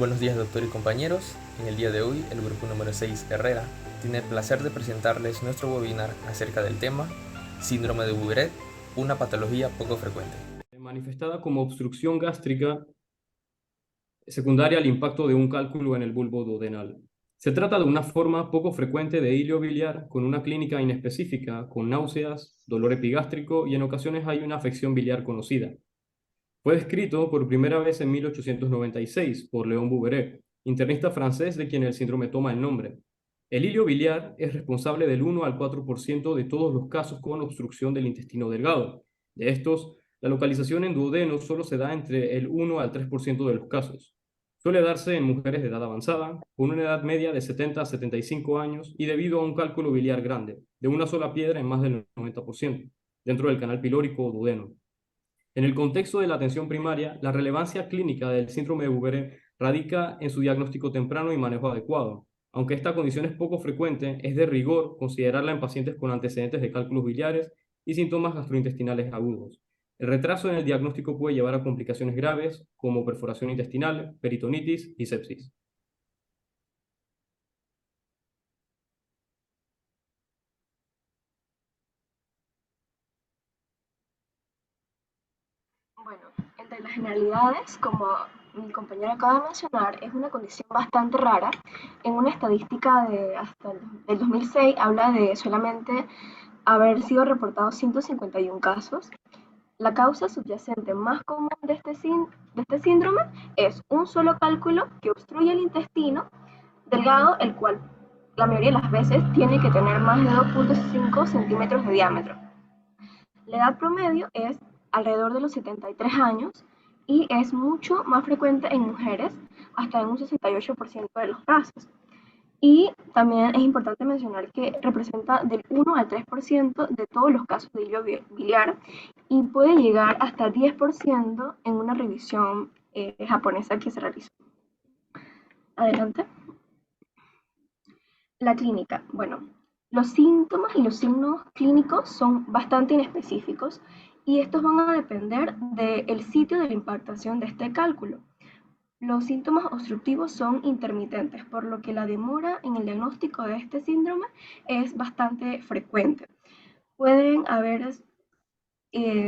Buenos días, doctor y compañeros. En el día de hoy, el grupo número 6, Herrera, tiene el placer de presentarles nuestro webinar acerca del tema Síndrome de Bouveret, una patología poco frecuente. Manifestada como obstrucción gástrica secundaria al impacto de un cálculo en el bulbo duodenal. Se trata de una forma poco frecuente de hilio biliar con una clínica inespecífica, con náuseas, dolor epigástrico y en ocasiones hay una afección biliar conocida. Fue descrito por primera vez en 1896 por Léon Bouveret, internista francés de quien el síndrome toma el nombre. El hilio biliar es responsable del 1 al 4% de todos los casos con obstrucción del intestino delgado. De estos, la localización en duodeno solo se da entre el 1 al 3% de los casos. Suele darse en mujeres de edad avanzada, con una edad media de 70 a 75 años y debido a un cálculo biliar grande, de una sola piedra en más del 90%, dentro del canal pilórico o duodeno. En el contexto de la atención primaria, la relevancia clínica del síndrome de Bouveret radica en su diagnóstico temprano y manejo adecuado. Aunque esta condición es poco frecuente, es de rigor considerarla en pacientes con antecedentes de cálculos biliares y síntomas gastrointestinales agudos. El retraso en el diagnóstico puede llevar a complicaciones graves como perforación intestinal, peritonitis y sepsis. Bueno, entre las generalidades, como mi compañero acaba de mencionar, es una condición bastante rara. En una estadística de hasta el 2006 habla de solamente haber sido reportados 151 casos. La causa subyacente más común de este síndrome es un solo cálculo que obstruye el intestino delgado, el cual la mayoría de las veces tiene que tener más de 2.5 centímetros de diámetro. La edad promedio es alrededor de los 73 años y es mucho más frecuente en mujeres, hasta en un 68% de los casos. Y también es importante mencionar que representa del 1 al 3% de todos los casos de hilio biliar y puede llegar hasta 10% en una revisión japonesa que se realizó. Adelante. La clínica. Bueno, los síntomas y los signos clínicos son bastante inespecíficos y estos van a depender del sitio de la impactación de este cálculo. Los síntomas obstructivos son intermitentes, por lo que la demora en el diagnóstico de este síndrome es bastante frecuente. Pueden haber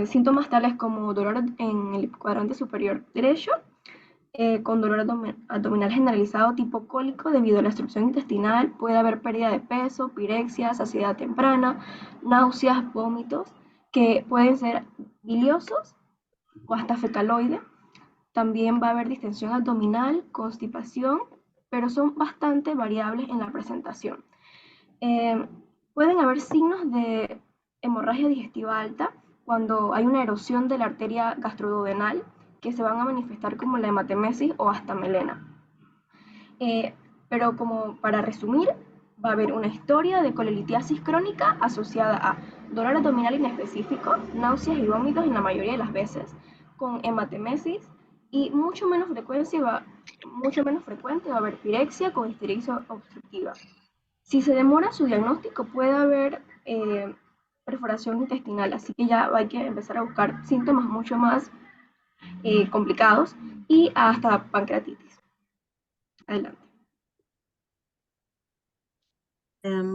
síntomas tales como dolor en el cuadrante superior derecho, con dolor abdominal generalizado tipo cólico debido a la obstrucción intestinal, puede haber pérdida de peso, pirexia, saciedad temprana, náuseas, vómitos, que pueden ser biliosos o hasta fecaloide. También va a haber distensión abdominal, constipación, pero son bastante variables en la presentación. Eh, Pueden haber signos de hemorragia digestiva alta cuando hay una erosión de la arteria gastroduodenal que se van a manifestar como la hematemesis o hasta melena. Eh, pero como para resumir, va a haber una historia de colelitiasis crónica asociada a dolor abdominal inespecífico, náuseas y vómitos en la mayoría de las veces, con hematemesis y mucho menos frecuente va a haber pirexia con histericia obstructiva. Si se demora su diagnóstico puede haber perforación intestinal, así que ya hay que empezar a buscar síntomas mucho más complicados y hasta pancreatitis. Adelante.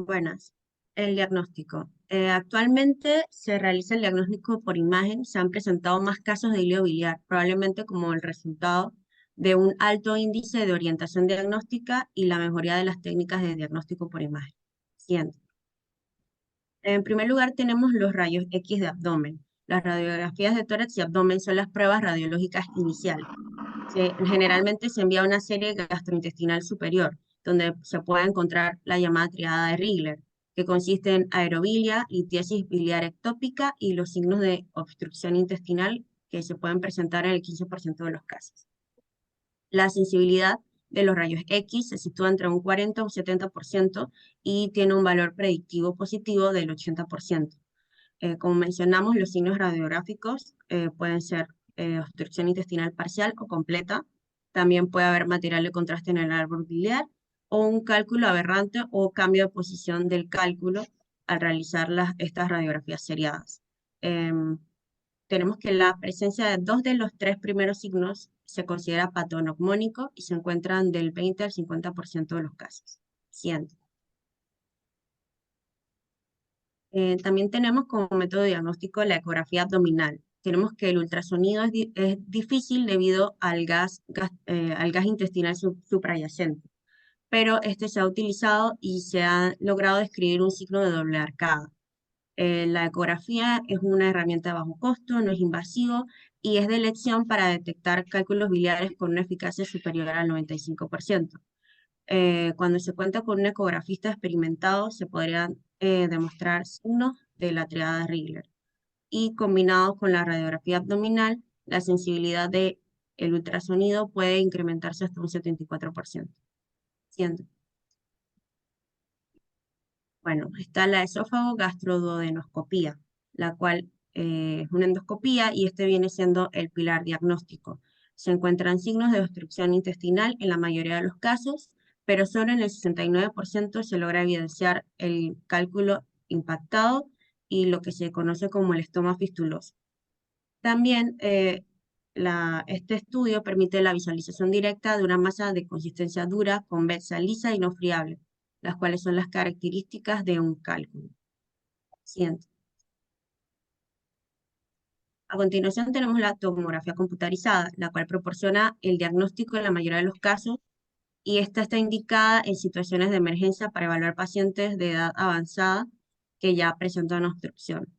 Buenas. El diagnóstico. Actualmente se realiza el diagnóstico por imagen. Se han presentado más casos de hilio biliar, probablemente como el resultado de un alto índice de orientación diagnóstica y la mejoría de las técnicas de diagnóstico por imagen. Siguiente. En primer lugar, tenemos los rayos X de abdomen. Las radiografías de tórax y abdomen son las pruebas radiológicas iniciales. Generalmente se envía una serie gastrointestinal superior, donde se puede encontrar la llamada triada de Rigler, que consiste en aerobilia, litiasis biliar ectópica y los signos de obstrucción intestinal que se pueden presentar en el 15% de los casos. La sensibilidad de los rayos X se sitúa entre un 40 y un 70% y tiene un valor predictivo positivo del 80%. Como mencionamos, los signos radiográficos pueden ser obstrucción intestinal parcial o completa. También puede haber material de contraste en el árbol biliar o un cálculo aberrante o cambio de posición del cálculo al realizar estas radiografías seriadas. Tenemos que la presencia de 2 de los 3 primeros signos se considera patoneumónico y se encuentran del 20 al 50% de los casos. Siguiente. También tenemos como método de diagnóstico la ecografía abdominal. Tenemos que el ultrasonido es difícil debido al gas intestinal suprayacente, pero este se ha utilizado y se ha logrado describir un signo de doble arcada. La ecografía es una herramienta de bajo costo, no es invasivo y es de elección para detectar cálculos biliares con una eficacia superior al 95%. Cuando se cuenta con un ecografista experimentado, se podrían demostrar signos de la triada de Rigler. Y combinados con la radiografía abdominal, la sensibilidad del ultrasonido puede incrementarse hasta un 74%. Siguiente. Bueno, está la esófago gastroduodenoscopía, la cual es una endoscopía y este viene siendo el pilar diagnóstico. Se encuentran signos de obstrucción intestinal en la mayoría de los casos, pero solo en el 69% se logra evidenciar el cálculo impactado y lo que se conoce como el estoma fistuloso. También este estudio permite la visualización directa de una masa de consistencia dura, convexa, lisa y no friable, las cuales son las características de un cálculo. Siguiente. A continuación tenemos la tomografía computarizada, la cual proporciona el diagnóstico en la mayoría de los casos y esta está indicada en situaciones de emergencia para evaluar pacientes de edad avanzada que ya presentan obstrucción.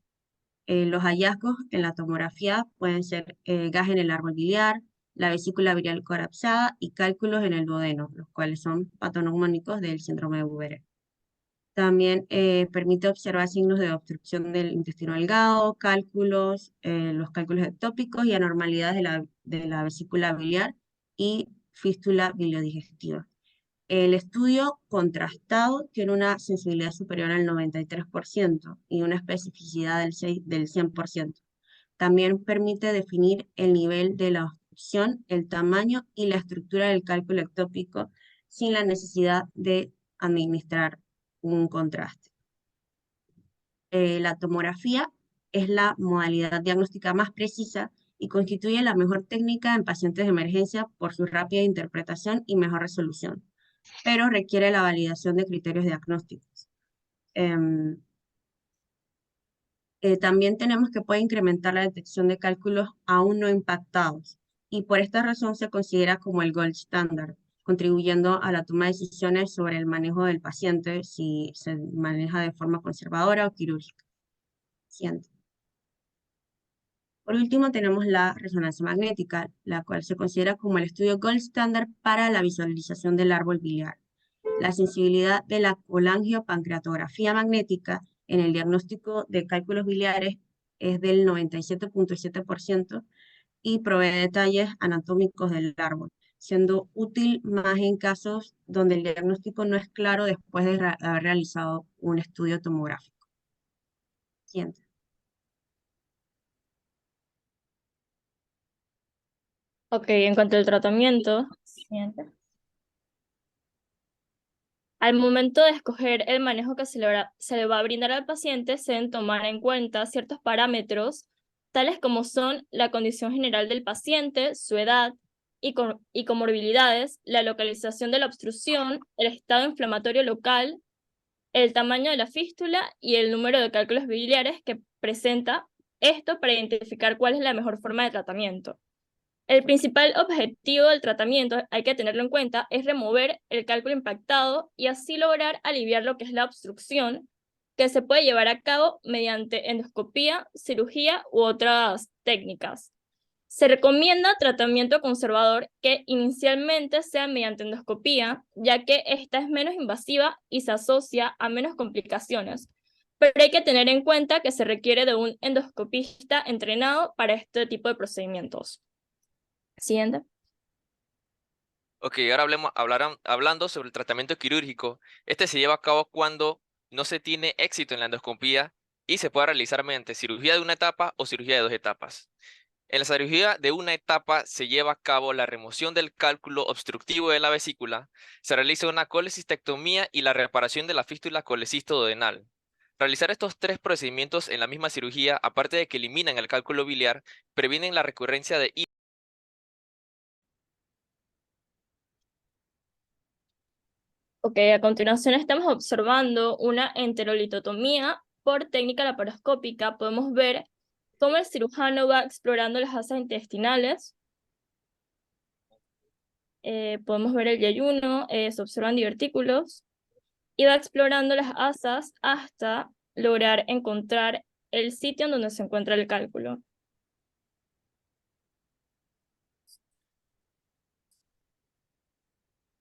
Los hallazgos en la tomografía pueden ser gas en el árbol biliar, la vesícula biliar colapsada y cálculos en el duodeno, los cuales son patoneumónicos del síndrome de Bouveret. También permite observar signos de obstrucción del intestino delgado, cálculos, los cálculos ectópicos y anormalidades de la vesícula biliar y fístula biliodigestiva. El estudio contrastado tiene una sensibilidad superior al 93% y una especificidad del 100%. También permite definir el nivel de la obstrucción, el tamaño y la estructura del cálculo ectópico sin la necesidad de administrar un contraste. La tomografía es la modalidad diagnóstica más precisa y constituye la mejor técnica en pacientes de emergencia por su rápida interpretación y mejor resolución, pero requiere la validación de criterios diagnósticos. También tenemos que puede incrementar la detección de cálculos aún no impactados y por esta razón se considera como el gold standard, contribuyendo a la toma de decisiones sobre el manejo del paciente si se maneja de forma conservadora o quirúrgica. Siguiente. Por último tenemos la resonancia magnética, la cual se considera como el estudio gold standard para la visualización del árbol biliar. La sensibilidad de la colangiopancreatografía magnética en el diagnóstico de cálculos biliares es del 97.7% y provee detalles anatómicos del árbol, siendo útil más en casos donde el diagnóstico no es claro después de haber realizado un estudio tomográfico. Siguiente. Ok, en cuanto al tratamiento, siguiente. Al momento de escoger el manejo que se le va a brindar al paciente, se deben tomar en cuenta ciertos parámetros, tales como son la condición general del paciente, su edad y comorbilidades, la localización de la obstrucción, el estado inflamatorio local, el tamaño de la fístula y el número de cálculos biliares que presenta, esto para identificar cuál es la mejor forma de tratamiento. El principal objetivo del tratamiento, hay que tenerlo en cuenta, es remover el cálculo impactado y así lograr aliviar lo que es la obstrucción, que se puede llevar a cabo mediante endoscopía, cirugía u otras técnicas. Se recomienda tratamiento conservador que inicialmente sea mediante endoscopía, ya que esta es menos invasiva y se asocia a menos complicaciones. Pero hay que tener en cuenta que se requiere de un endoscopista entrenado para este tipo de procedimientos. Siguiente. Ok, ahora hablando sobre el tratamiento quirúrgico. Este se lleva a cabo cuando no se tiene éxito en la endoscopía y se puede realizar mediante cirugía de una etapa o cirugía de 2 etapas. En la cirugía de una etapa se lleva a cabo la remoción del cálculo obstructivo de la vesícula, se realiza una colecistectomía y la reparación de la fístula colecisto-duodenal. Realizar estos 3 procedimientos en la misma cirugía, aparte de que eliminan el cálculo biliar, previenen la recurrencia de Ok, a continuación estamos observando una enterolitotomía por técnica laparoscópica. Podemos ver cómo el cirujano va explorando las asas intestinales. Podemos ver el yeyuno, se observan divertículos y va explorando las asas hasta lograr encontrar el sitio en donde se encuentra el cálculo.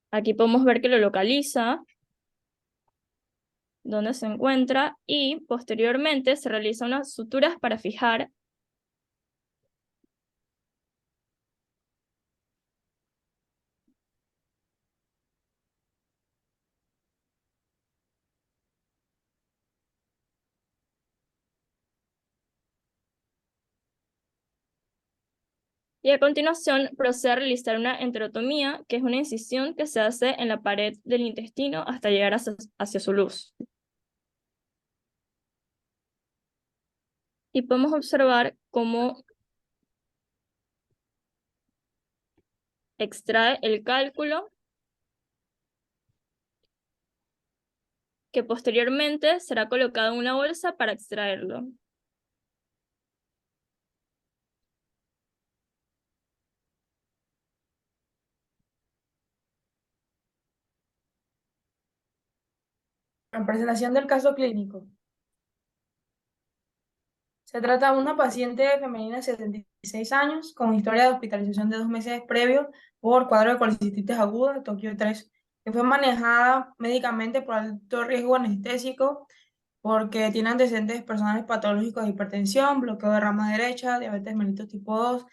Aquí podemos ver que lo localiza, donde se encuentra, y posteriormente se realizan unas suturas para fijar y a continuación procede a realizar una enterotomía, que es una incisión que se hace en la pared del intestino hasta llegar hacia su luz. Y podemos observar cómo extrae el cálculo, que posteriormente será colocado en una bolsa para extraerlo. La presentación del caso clínico. Se trata de una paciente femenina de 76 años con historia de hospitalización de 2 meses previo por cuadro de colicitis aguda, Tokio 3, que fue manejada médicamente por alto riesgo anestésico porque tiene antecedentes personales patológicos de hipertensión, bloqueo de rama derecha, diabetes mellitus tipo 2,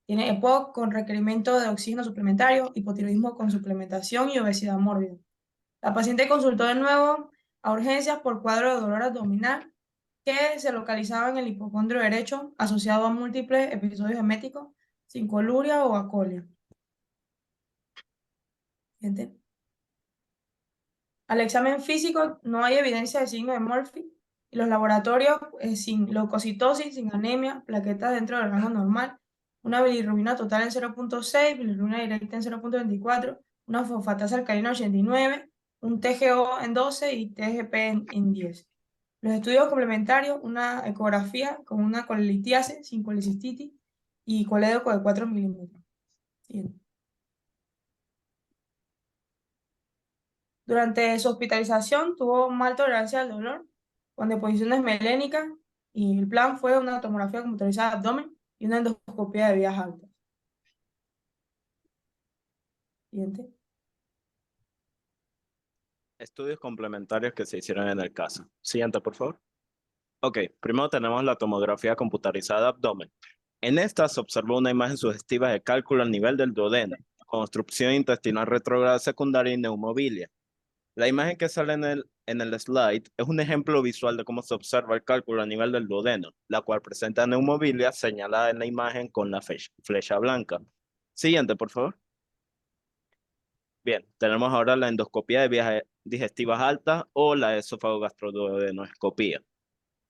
tiene EPOC con requerimiento de oxígeno suplementario, hipotiroidismo con suplementación y obesidad mórbida. La paciente consultó de nuevo a urgencias por cuadro de dolor abdominal que se localizaba en el hipocondrio derecho asociado a múltiples episodios eméticos sin coluria o acolia. Siguiente. Al examen físico no hay evidencia de signo de Murphy y los laboratorios sin leucocitosis, sin anemia, plaquetas dentro del rango normal, una bilirrubina total en 0.6, bilirrubina directa en 0.24, una fosfatasa alcalina 89, un TGO en 12 y TGP en 10. Los estudios complementarios, una ecografía con una colelitiase sin colecistitis y colédoco de 4 milímetros. Siguiente. Durante su hospitalización tuvo mal tolerancia al dolor, con deposiciones melénicas, y el plan fue una tomografía computarizada de abdomen y una endoscopia de vías altas. Siguiente. Estudios complementarios que se hicieron en el caso. Siguiente, por favor. Ok, primero tenemos la tomografía computarizada de abdomen. En esta se observó una imagen sugestiva de cálculo al nivel del duodeno, con obstrucción intestinal retrógrada secundaria y neumobilia. La imagen que sale en el slide es un ejemplo visual de cómo se observa el cálculo a nivel del duodeno, la cual presenta neumobilia señalada en la imagen con la flecha blanca. Siguiente, por favor. Bien, tenemos ahora la endoscopia de vías digestivas altas o la esofagogastroduodenoscopía.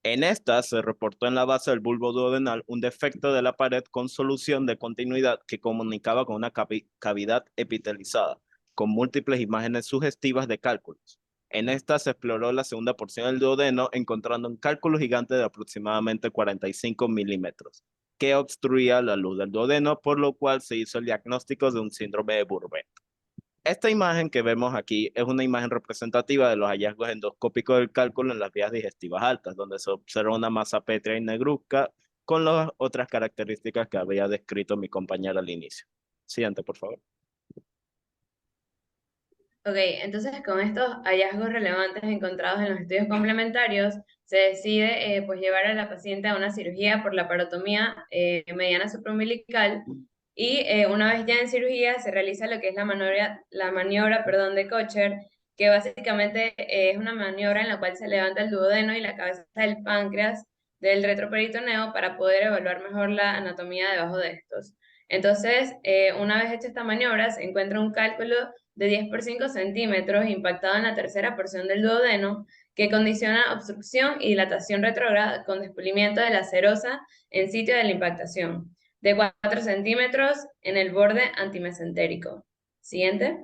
En esta se reportó en la base del bulbo duodenal un defecto de la pared con solución de continuidad que comunicaba con una cavidad epitelizada, con múltiples imágenes sugestivas de cálculos. En esta se exploró la segunda porción del duodeno, encontrando un cálculo gigante de aproximadamente 45 milímetros, que obstruía la luz del duodeno, por lo cual se hizo el diagnóstico de un síndrome de Burbe. Esta imagen que vemos aquí es una imagen representativa de los hallazgos endoscópicos del cálculo en las vías digestivas altas, donde se observa una masa pétrea y negruzca con las otras características que había descrito mi compañera al inicio. Siguiente, por favor. Ok, entonces con estos hallazgos relevantes encontrados en los estudios complementarios, se decide pues llevar a la paciente a una cirugía por laparotomía mediana supraumbilical y una vez ya en cirugía se realiza lo que es la maniobra de Kocher, que básicamente es una maniobra en la cual se levanta el duodeno y la cabeza del páncreas del retroperitoneo para poder evaluar mejor la anatomía debajo de estos. Entonces, una vez hecha esta maniobra, se encuentra un cálculo de 10 por 5 centímetros impactado en la tercera porción del duodeno, que condiciona obstrucción y dilatación retrógrada con despulimiento de la serosa en sitio de la impactación, de 4 centímetros en el borde antimesentérico. Siguiente.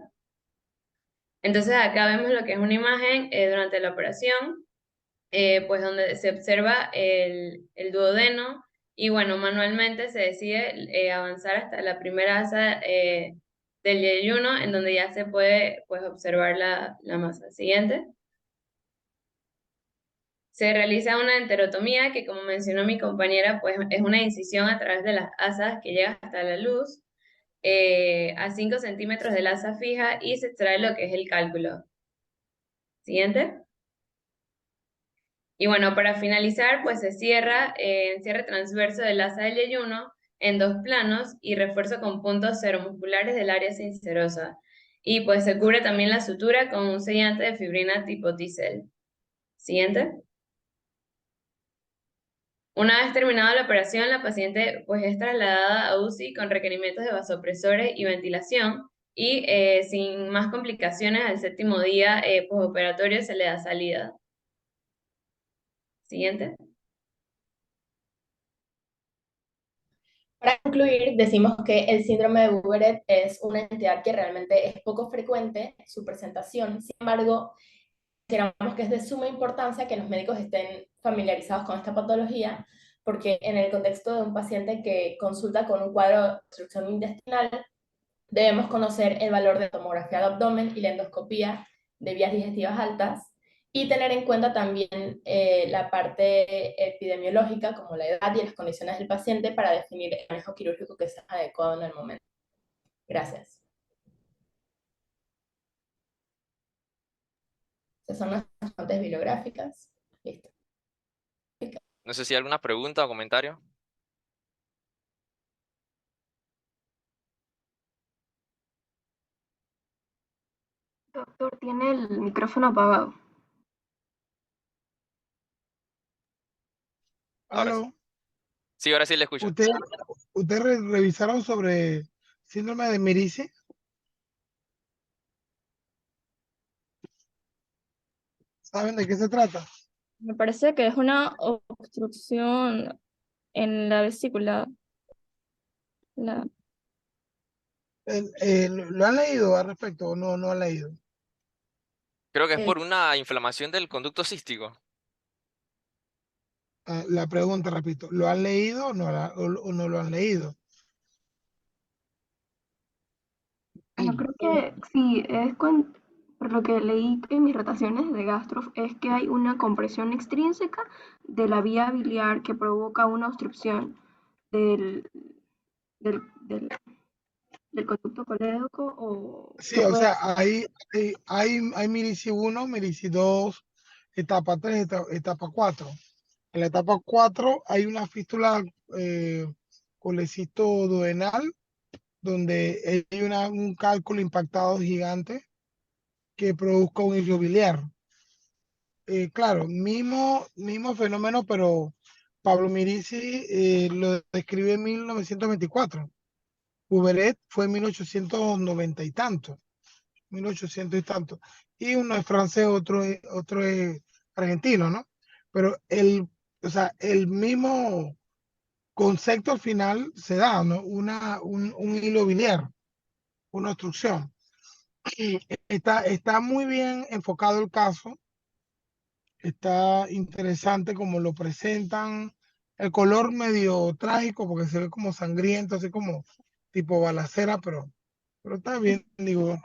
Entonces acá vemos lo que es una imagen durante la operación, pues donde se observa el duodeno y bueno, manualmente se decide avanzar hasta la primera asa del yeyuno, en donde ya se puede pues, observar la masa. Siguiente. Se realiza una enterotomía que, como mencionó mi compañera, pues es una incisión a través de las asas que llega hasta la luz a 5 centímetros del asa fija y se extrae lo que es el cálculo. Siguiente. Y bueno, para finalizar, pues se cierra en cierre transverso del asa del yeyuno en 2 planos y refuerzo con puntos seromusculares del área sincerosa. Y pues se cubre también la sutura con un sellante de fibrina tipo T-cell. Siguiente. Una vez terminada la operación, la paciente pues es trasladada a UCI con requerimientos de vasopresores y ventilación y sin más complicaciones al 7º día postoperatorio se le da salida. Siguiente. Para concluir, decimos que el síndrome de Buffett es una entidad que realmente es poco frecuente su presentación. Sin embargo, consideramos que es de suma importancia que los médicos estén familiarizados con esta patología, porque en el contexto de un paciente que consulta con un cuadro de obstrucción intestinal, debemos conocer el valor de tomografía de abdomen y la endoscopía de vías digestivas altas y tener en cuenta también la parte epidemiológica, como la edad y las condiciones del paciente, para definir el manejo quirúrgico que sea adecuado en el momento. Gracias. Estas son nuestras fuentes bibliográficas. Listo. No sé si hay alguna pregunta o comentario. Doctor, tiene el micrófono apagado. Ahora sí. Aló, Sí, ahora sí le escucho. ¿ustedes revisaron sobre síndrome de Mirici? ¿Saben de qué se trata? Me parece que es una obstrucción en la vesícula. La... ¿Lo han leído al respecto o no han leído? Creo que es eh, por una inflamación del conducto cístico. La pregunta, repito, ¿lo han leído o no lo han leído? Yo creo que sí, por lo que leí en mis rotaciones de gastro, es que hay una compresión extrínseca de la vía biliar que provoca una obstrucción del, del, del, del conducto colédoco o Sí, que o puede sea, ser. hay Mirici 1, Mirici 2, etapa 3, etapa 4. En la etapa 4 hay una fístula colecisto-duodenal donde hay un cálculo impactado gigante que produzca un hilio biliar. Claro, mismo fenómeno, pero Pablo Mirici lo describió en 1924. Huberet fue en 1890 y tanto, 1800 y tanto. Y uno es francés, otro es argentino, ¿no? Pero o sea, el mismo concepto al final se da, ¿no? Un hilo biliar, una obstrucción. Está muy bien enfocado el caso. Está interesante como lo presentan. El color medio trágico porque se ve como sangriento, así como tipo balacera, pero está bien, digo,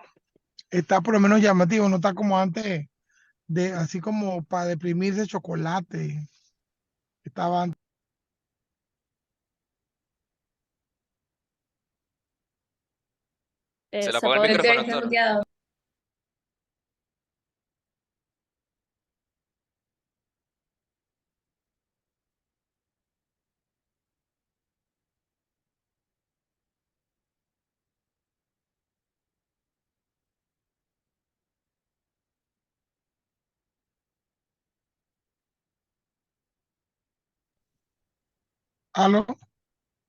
está por lo menos llamativo, no está como antes de así como para deprimirse chocolate. Estaba antes. Se le se apagó el apagó el Doctor, micrófono, está doctor. muteado. ¿Aló?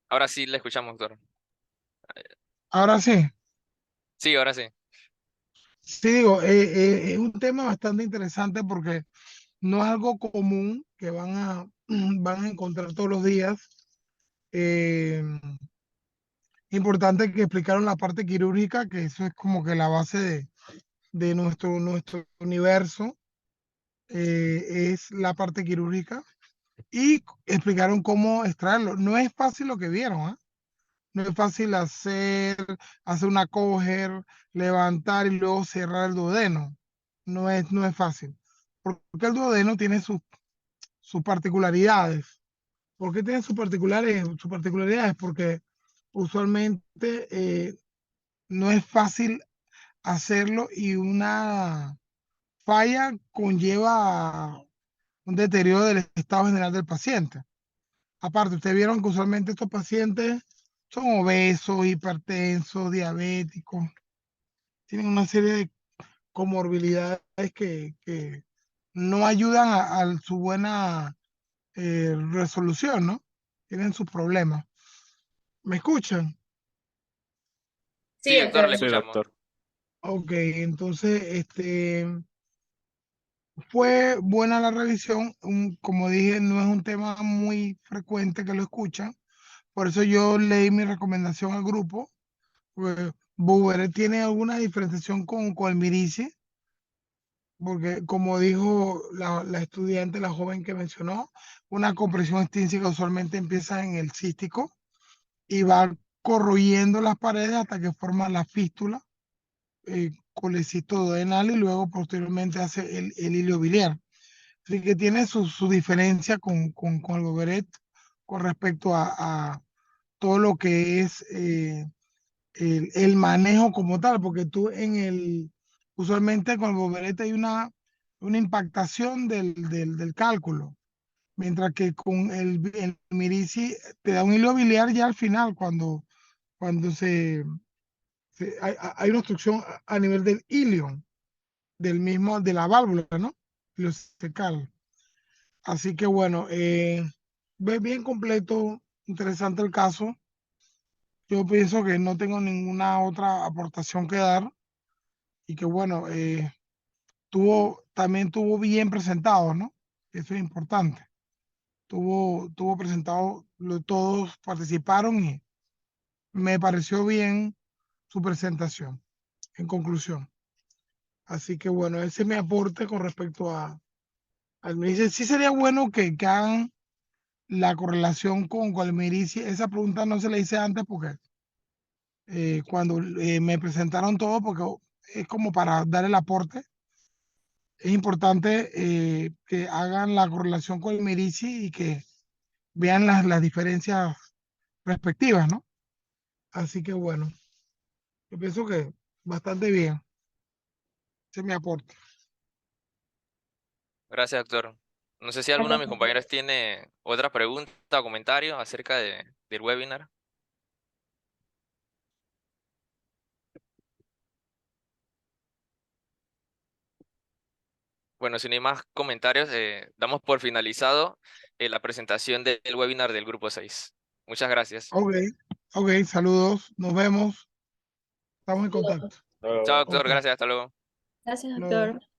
Ahora sí le escuchamos, doctor. Ahora sí. Sí, ahora sí. Sí, digo, es un tema bastante interesante porque no es algo común que van a encontrar todos los días. Eh, Importante que explicaron la parte quirúrgica, que eso es como que la base de nuestro universo es la parte quirúrgica y explicaron cómo extraerlo. No es fácil lo que vieron, ¿ah? No es fácil hacer una coger, levantar y luego cerrar el duodeno. No es fácil. Porque el duodeno tiene sus particularidades. ¿Por qué tiene sus particularidades? Porque usualmente no es fácil hacerlo y una falla conlleva un deterioro del estado general del paciente. Aparte, ustedes vieron que usualmente estos pacientes son obesos, hipertensos, diabéticos, tienen una serie de comorbilidades que no ayudan a su buena resolución, ¿no? Tienen sus problemas. ¿Me escuchan? Sí, Sí, doctor, le doctor. Sí, escuchamos. doctor. Ok, entonces, fue buena la revisión. Como dije, no es un tema muy frecuente que lo escuchan. Por eso yo leí mi recomendación al grupo. Pues, Buber tiene alguna diferenciación con el Mirici, porque como dijo la estudiante, la joven que mencionó, una compresión extrínseca usualmente empieza en el cístico y va corroyendo las paredes hasta que forma la fístula con el cisto duodenal y luego posteriormente hace el hilo biliar. Así que tiene su diferencia con el Boveret con respecto a todo lo que es el manejo como tal, porque tú usualmente con el Boveret hay una impactación del cálculo, mientras que con el Mirici te da un hilo biliar ya al final, cuando hay una obstrucción a nivel del ilion, de la válvula, ¿no? Ileocecal. Así que bueno, ve bien completo, interesante el caso. Yo pienso que no tengo ninguna otra aportación que dar y que bueno, también tuvo bien presentado, ¿no? Eso es importante. Tuvo presentado, todos participaron y me pareció bien su presentación, en conclusión. Así que bueno, ese es mi aporte con respecto al Mirici. Sí sería bueno que hagan la correlación con el Mirici. Esa pregunta no se la hice antes porque cuando me presentaron todo, porque es como para dar el aporte. Es importante que hagan la correlación con el Mirici y que vean las diferencias respectivas, ¿no? Así que bueno, yo pienso que bastante bien. Ese es mi aporte. Gracias, doctor. No sé si alguno de mis compañeros tiene otra pregunta o comentario acerca del webinar. Bueno, si no hay más comentarios, damos por finalizado la presentación del webinar del grupo 6. Muchas gracias. Ok, ok, saludos, nos vemos, estamos en contacto. Chao, doctor. Ok, Gracias. Hasta luego. Gracias, luego. doctor.